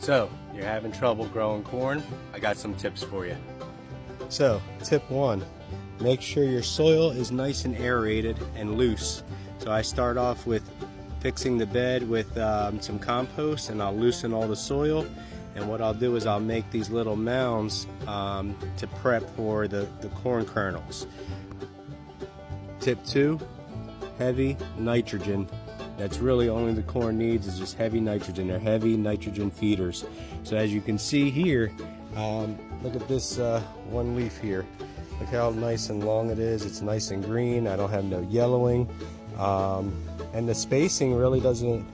So, you're having trouble growing corn? I got some tips for you. So, tip 1, make sure your soil is nice and aerated and loose. So I start off with fixing the bed with some compost, and I'll loosen all the soil. And what I'll do is I'll make these little mounds to prep for the corn kernels. Tip 2, heavy nitrogen. That's really only the corn needs is just heavy nitrogen. They're heavy nitrogen feeders. So as you can see here, look at this one leaf here. Look how nice and long it is. It's nice and green. I don't have no yellowing. And the spacing really doesn't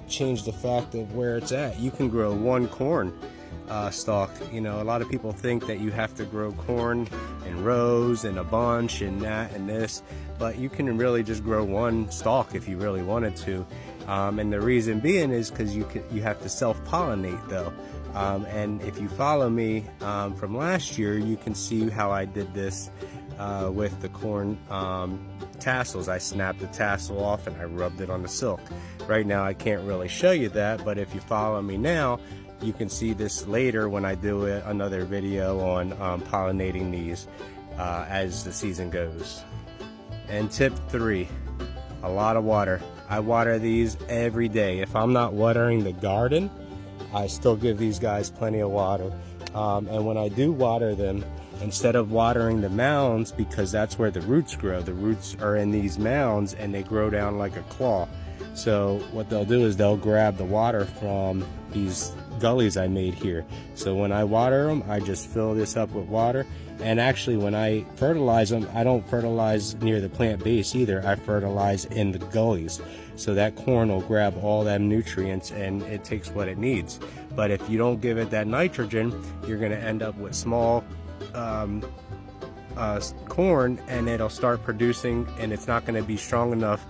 change the fact of where it's at. You can grow one corn stalk. You know, a lot of people think that you have to grow corn in rows and a bunch and that and this, but you can really just grow one stalk if you really wanted to. And the reason being is because you have to self-pollinate though. And if you follow me from last year, you can see how I did this with the corn tassels. I snapped the tassel off and I rubbed it on the silk. Right now I can't really show you that, but if you follow me now, you can see this later when I do another video on pollinating these as the season goes. And tip 3, a lot of water. I water these every day. If I'm not watering the garden, I still give these guys plenty of water. And when I do water them, instead of watering the mounds, because that's where the roots grow, the roots are in these mounds and they grow down like a claw. So what they'll do is they'll grab the water from these gullies I made here. So when I water them, I just fill this up with water. And actually when I fertilize them, I don't fertilize near the plant base either. I fertilize in the gullies. So that corn will grab all them nutrients and it takes what it needs. But if you don't give it that nitrogen, you're gonna end up with small corn, and it'll start producing, and it's not going to be strong enough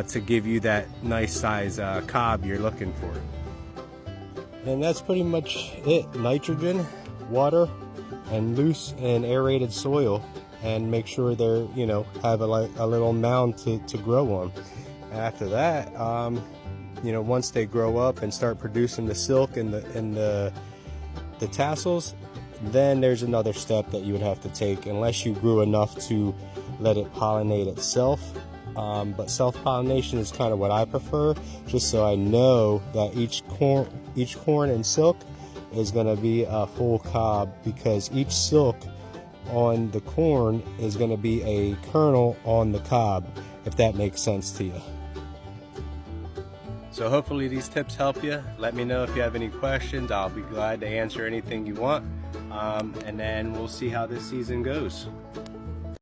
to give you that nice size cob you're looking for. And that's pretty much it. Nitrogen, water, and loose and aerated soil, and make sure they're, you know, have a little mound to grow on. After that, you know, once they grow up and start producing the silk and the tassels, then there's another step that you would have to take, unless you grew enough to let it pollinate itself. But self-pollination is kind of what I prefer, just so I know that each corn and silk is going to be a full cob, because each silk on the corn is going to be a kernel on the cob, if that makes sense to you. So hopefully these tips help you. Let me know if you have any questions. I'll be glad to answer anything you want. And then we'll see how this season goes.